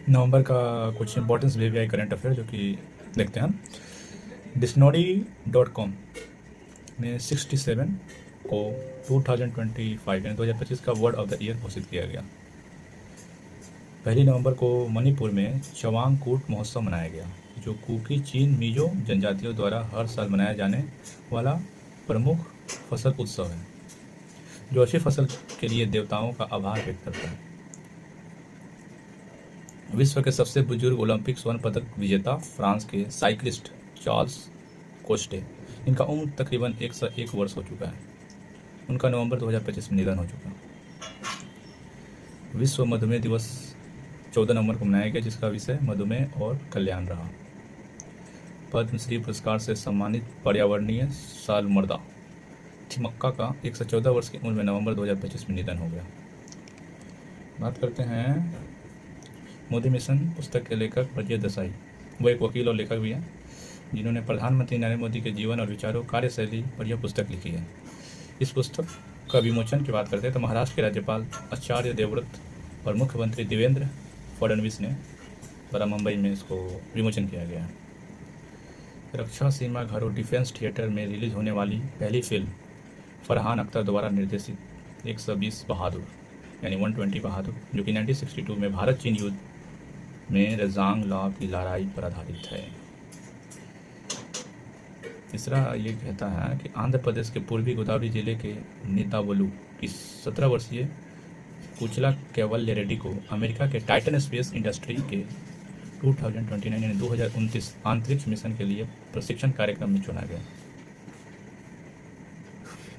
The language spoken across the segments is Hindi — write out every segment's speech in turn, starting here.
नवंबर का कुछ इंपॉर्टेंस VVI करंट अफेयर जो कि देखते हैं हम। डिक्शनरी.com में 67 को 2025 यानी 2025 का वर्ड ऑफ द ईयर घोषित किया गया। 1 नवंबर को मणिपुर में चवांगकूट महोत्सव मनाया गया, जो कुकी चीन मिजो जनजातियों द्वारा हर साल मनाया जाने वाला प्रमुख फसल उत्सव है, जो अच्छी फसल के लिए देवताओं का आभार व्यक्त करता है। विश्व के सबसे बुजुर्ग ओलंपिक स्वर्ण पदक विजेता फ्रांस के साइक्लिस्ट चार्ल्स कोस्टे, इनका उम्र तकरीबन 101 वर्ष हो चुका है। उनका नवंबर 2025 में निधन हो चुका। विश्व मधुमेह दिवस 14 नवंबर को मनाया गया, जिसका विषय मधुमेह और कल्याण रहा। पद्मश्री पुरस्कार से सम्मानित पर्यावरणीय सालमर्दा थिमक्का का 114 वर्ष की उम्र में नवंबर 2025 में निधन हो गया। बात करते हैं मोदी मिशन पुस्तक के लेखक ब्रजेश देसाई। वो एक वकील और लेखक भी हैं, जिन्होंने प्रधानमंत्री नरेंद्र मोदी के जीवन और विचारों, कार्यशैली पर यह पुस्तक लिखी है। इस पुस्तक का विमोचन की बात करते हैं तो महाराष्ट्र के राज्यपाल आचार्य देवव्रत और मुख्यमंत्री देवेंद्र फडणवीस ने द्वारा मुंबई में इसको विमोचन किया गया है। रक्षा सीमा घरों डिफेंस थिएटर में रिलीज होने वाली पहली फिल्म फरहान अख्तर द्वारा निर्देशित 120 बहादुर यानी 120 बहादुर, जो कि 1962 में भारत चीन युद्ध में रजांग ला की लड़ाई पर आधारित है। तीसरा ये कहता है कि आंध्र प्रदेश के पूर्वी गोदावरी जिले के नीतावलू की 17 वर्षीय कुचला कैवल्य रेड्डी को अमेरिका के टाइटन स्पेस इंडस्ट्री के 2029 यानी 2029 अंतरिक्ष मिशन के लिए प्रशिक्षण कार्यक्रम में चुना गया।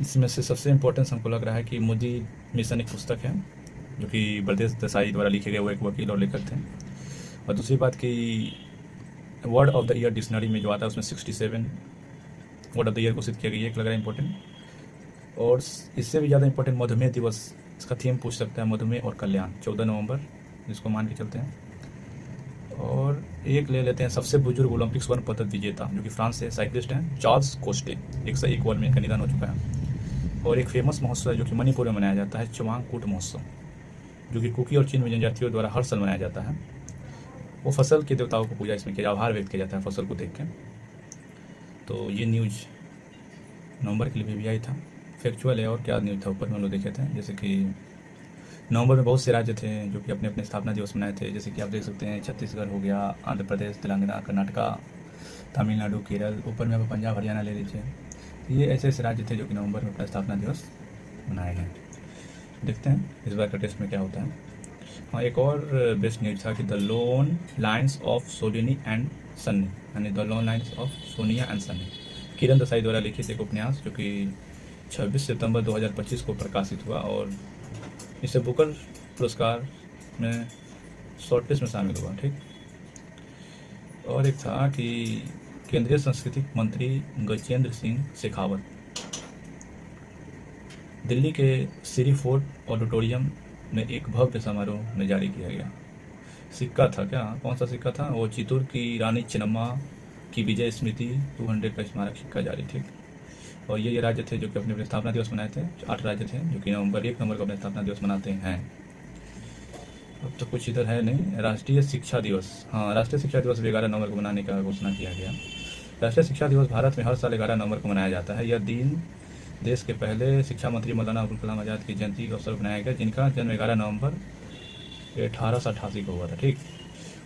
इसमें से सबसे इम्पोर्टेंस हमको लग रहा है कि मोदी मिशन एक पुस्तक है, जो कि ब्रजेश देसाई द्वारा लिखे गए, वो एक वकील और लेखक थे। और दूसरी बात कि word of the year dictionary में जो आता है उसमें 67 वर्ड ऑफ द ईयर घोषित किया गया, एक लग रहा है इंपॉर्टेंट। और इससे भी ज़्यादा इंपॉर्टेंट मधुमेह दिवस, इसका थीम पूछ सकता है मधुमेह और कल्याण, 14 नवंबर, जिसको मान के चलते हैं। और एक ले लेते हैं सबसे बुजुर्ग ओलंपिक स्वर्ण पदक विजेता, जो कि फ्रांस से साइक्लिस्ट हैं, चार्ल्स कोस्टे, 101 वर्ष में इनका निधन हो चुका है। और एक फेमस महोत्सव है जो कि मणिपुर में मनाया जाता है, चवांगकूट महोत्सव, जो कि कुकी और चीन जनजातियों द्वारा हर साल मनाया जाता है। वो फसल के देवताओं को पूजा इसमें किया, आभार व्यक्त किया जाता है फसल को देख के। तो ये न्यूज़ नवंबर के लिए भी आई था, फैक्चुअल है। और क्या न्यूज़ था ऊपर में हम लोग देखे थे, जैसे कि नवंबर में बहुत से राज्य थे जो कि अपने अपने स्थापना दिवस मनाए थे, जैसे कि आप देख सकते हैं छत्तीसगढ़ हो गया, आंध्र प्रदेश, तेलंगाना, कर्नाटका, तमिलनाडु, केरल, ऊपर में अब पंजाब हरियाणा ले लीजिए। ये ऐसे ऐसे राज्य थे जो कि नवंबर में अपना स्थापना दिवस मनाए हैं। देखते हैं इस बार का टेस्ट में क्या होता है। हाँ, एक और बेस्ट न्यूज़ था कि द लोन लाइन्स ऑफ सोलिनी एंड सन्नी, यानी the loneliness of Sonia and Sunny, Kiran Desai द्वारा लिखित एक उपन्यास, जो कि 26 सितंबर 2025 को प्रकाशित हुआ और इसे बुकर पुरस्कार में शॉर्टलिस्ट में शामिल हुआ। ठीक। और एक था कि केंद्रीय संस्कृति मंत्री गजेंद्र सिंह शेखावत दिल्ली के सिरी फोर्ट ऑडिटोरियम में एक भव्य समारोह में जारी किया गया सिक्का था। क्या, कौन सा सिक्का था? वो चित्तूर की रानी चेन्नम्मा की विजय स्मृति 200 का स्मारक सिक्का जारी। ठीक। और ये राज्य थे जो कि अपने स्थापना दिवस मनाए थे, 8 राज्य थे जो कि 1 नवंबर को अपने स्थापना दिवस मनाते हैं। अब तो कुछ इधर है नहीं। राष्ट्रीय शिक्षा दिवस, हाँ, राष्ट्रीय शिक्षा दिवस भी 11 नवंबर को मनाने का घोषणा किया गया। राष्ट्रीय शिक्षा दिवस भारत में हर साल 11 नवंबर को मनाया जाता है। यह दिन देश के पहले शिक्षा मंत्री मौलाना अबुल कलाम आज़ाद की जयंती के अवसर पर मनाया गया, जिनका जन्म 11 नवंबर 1888 को हुआ था। ठीक।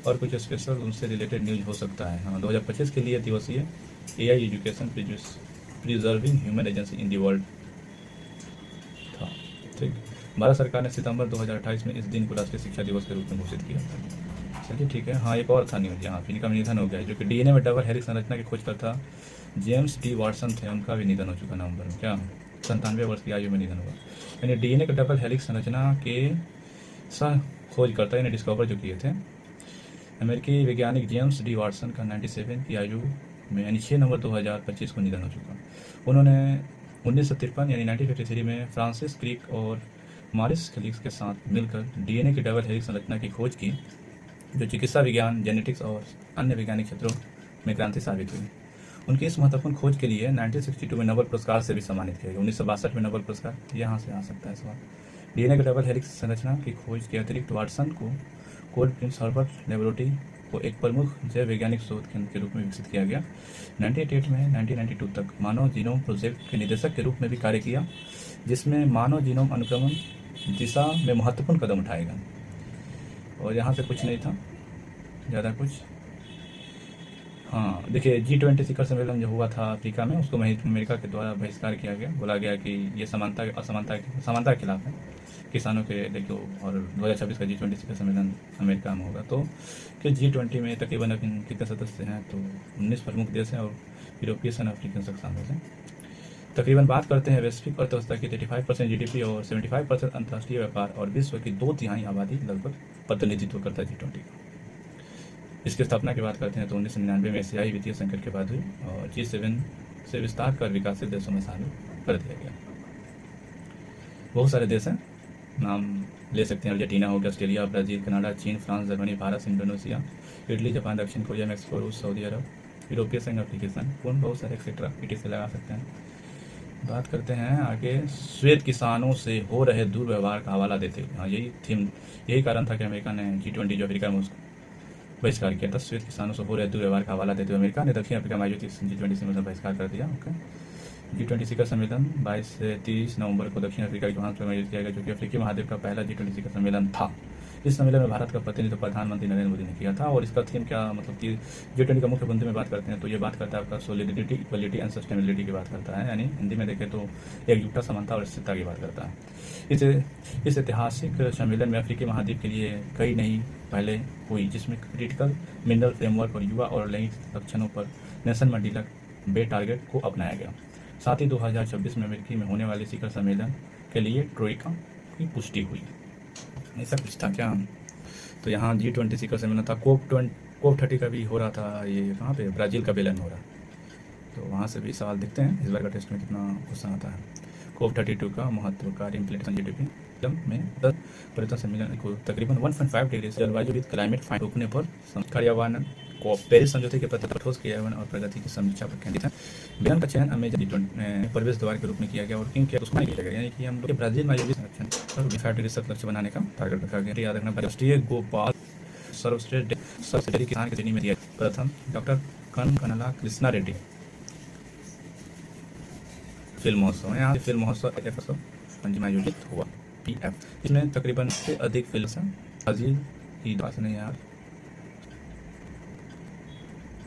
और कुछ स्पेशल उनसे रिलेटेड न्यूज हो सकता है। हाँ, 2025 के लिए दिवसीय AI education preserving human agency in the world था। ठीक। भारत सरकार ने सितंबर 2028 में इस दिन को राष्ट्रीय शिक्षा दिवस के रूप में घोषित किया था। चलिए ठीक है। हाँ, एक और था न्यूज़, यहाँ इनका भी निधन हो गया, जो कि DNA में डबल हेलिक्स संरचना की खोज करता जेम्स डी वाटसन थे, उनका भी निधन हो चुका नवंबर में। क्या, 97 वर्ष की आयु में निधन हुआ। यानी DNA के डबल हेलिक्स संरचना के सह खोजकर्ता, यानी डिस्कवर जो किए थे, अमेरिकी वैज्ञानिक जेम्स डी वाटसन का 97 की आयु में यानी 6 नवंबर 2025 को निधन हो चुका। उन्होंने 1953 यानी 1953 में फ्रांसिस क्रिक और मॉरिस खेलिक्स के साथ मिलकर DNA की डबल हेलिक्स संरचना की खोज की, जो चिकित्सा विज्ञान, जेनेटिक्स और अन्य वैज्ञानिक क्षेत्रों में क्रांति साबित हुई। उनकी इस महत्वपूर्ण खोज के लिए 1962 में नोबेल पुरस्कार से भी सम्मानित किया गया। 1962 में नोबेल पुरस्कार यहाँ से आ सकता है सवाल। DNA के डबल हेलिक्स संरचना की खोज के अतिरिक्त वाटसन को कोल्ड प्रिंस हर्बर्ट लेबोरेटरी को एक प्रमुख जैव वैज्ञानिक शोध केंद्र के रूप में विकसित किया गया। 1988 में 1992 तक मानव जीनोम प्रोजेक्ट के निदेशक के रूप में भी कार्य किया, जिसमें मानव जीनोम अनुक्रमण दिशा में महत्वपूर्ण कदम उठाएगा। और यहाँ से कुछ नहीं था ज़्यादा कुछ। हाँ देखिए, G20 शिखर सम्मेलन जो हुआ था अफ्रीका में, उसको अमेरिका के द्वारा बहिष्कार किया गया। बोला गया कि ये समानता के खिलाफ है, किसानों के देखो। और 2026 का G20 शिखर सम्मेलन अमेरिका में होगा। तो कि G20 में तकरीबन अभी कितने सदस्य हैं, तो 19 प्रमुख देश हैं और यूरोपीय अफ्रीकन तक शामिल हैं। तकरीबन बात करते हैं वैश्विक अर्थव्यवस्था की, 35% GDP और 75% अंतर्राष्ट्रीय व्यापार और विश्व की 2/3 आबादी लगभग प्रतिनिधित्व करता है G20 का। इसकी स्थापना की बात करते हैं तो 1999 में एशियाई वित्तीय संकट के बाद हुई और G7 से विस्तार कर विकासशील देशों में शामिल कर दिया गया। बहुत सारे देश हैं, नाम ले सकते हैं। अर्जेंटीना हो गया, ऑस्ट्रेलिया, ब्राज़ील, कनाडा, चीन, France, Germany, Bharat, Indonesia, Italy, Japan, दक्षिण कोरिया, मैक्सिको, रूस, सऊदी अरब, यूरोपीय संघ, अफ्रीकी संघ, पूर्ण बहुत सारे एक्सेट्रा से लगा सकते हैं। बात करते हैं आगे, श्वेत किसानों से हो रहे दुर्व्यवहार का हवाला देते हुए। हाँ, यही कारण था कि अमेरिका ने G20 जो अफ्रीका में उसको बहिष्कार किया था। श्वेत किसानों से हो रहे दुर्व्यवहार का हवाला देते हुए अमेरिका ने दक्षिण अफ्रीका में आयोजित G20 सम्मेलन बहिष्कार कर दिया। ओके, G20 शिखर सम्मेलन 22 से 30 नवंबर को दक्षिण अफ्रीका के जोहान्सबर्ग में आयोजित किया गया, जो कि अफ्रीकी महाद्वीप का पहला G20 शिखर सम्मेलन था। इस सम्मेलन में भारत का प्रतिनिधित्व प्रधानमंत्री नरेंद्र मोदी ने किया था। और इसका थीम क्या, मतलब कि G20 का मुख्य बिंदु में बात करते हैं तो ये बात करता है आपका सोलिडिटी, इक्वलिटी एंड सस्टेनेबिलिटी की बात करता है, यानी हिंदी में देखें तो एकजुटता, समानता और स्थिरता की बात करता है। इस ऐतिहासिक सम्मेलन में अफ्रीकी महाद्वीप के लिए कई नई पहले हुई, जिसमें क्रिटिकल मिनरल फ्रेमवर्क और युवा और लैंगिक लक्षणों पर नेल्सन मंडेला बे टारगेट को अपनाया गया। साथ ही 2026 में अमेरिकी में होने वाले शिखर सम्मेलन के लिए ट्रोइका की पुष्टि हुई। ऐसा कुछ था क्या। तो यहाँ G20 शिखर सम्मेलन था। COP 30 का भी हो रहा था, ये कहाँ पे, ब्राज़ील का बेलन हो रहा। तो वहाँ से भी सवाल देखते हैं इस बार का टेस्ट में कितना क्वेश्चन आता है। COP 32 का महत्वकारी इम्प्लीमेंटेशन GDP में 10 पर्यटन सम्मेलन को तकरीबन 1.5 डिग्री जलवायु विद क्लाइमेट फाइन रोकने पर कार्यान्वयन को पेरिस समझौते के प्रति ठोस क्रियान्वयन और प्रगति की समीक्षा पर केंद्रित है। बेलन का चयन अमेजन प्रवेश द्वार के रूप में किया गया और क्यों किया उसको नहीं किया गया, यानी कि हम लोग ब्राज़ील में आयोजित संरक्षण पर 5 डिग्री तक लक्ष्य बनाने का टारगेट रखा गया। याद रखना, राष्ट्रीय गोपाल सर्वश्रेष्ठ किसान की श्रेणी में दिया। प्रथम डॉक्टर कनला कृष्णा रेड्डी फिल्म महोत्सव, यहाँ फिल्म महोत्सव पंजी में आयोजित हुआ PF। इसमें तकरीबन से अधिक फिल्म ब्राज़ील की बात नहीं यार,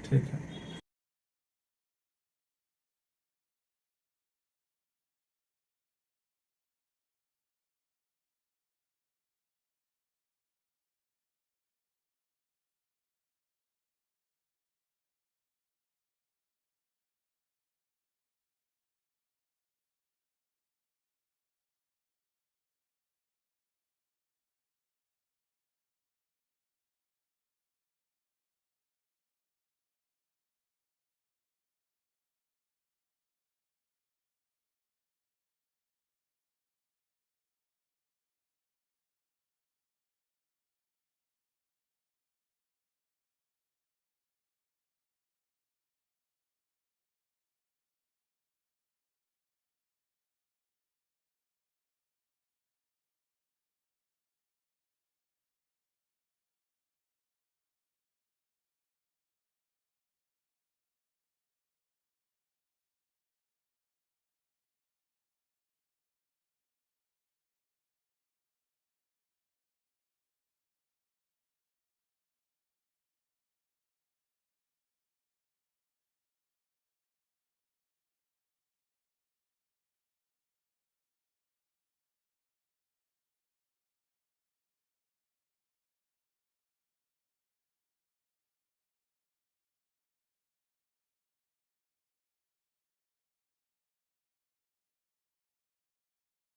ठीक है।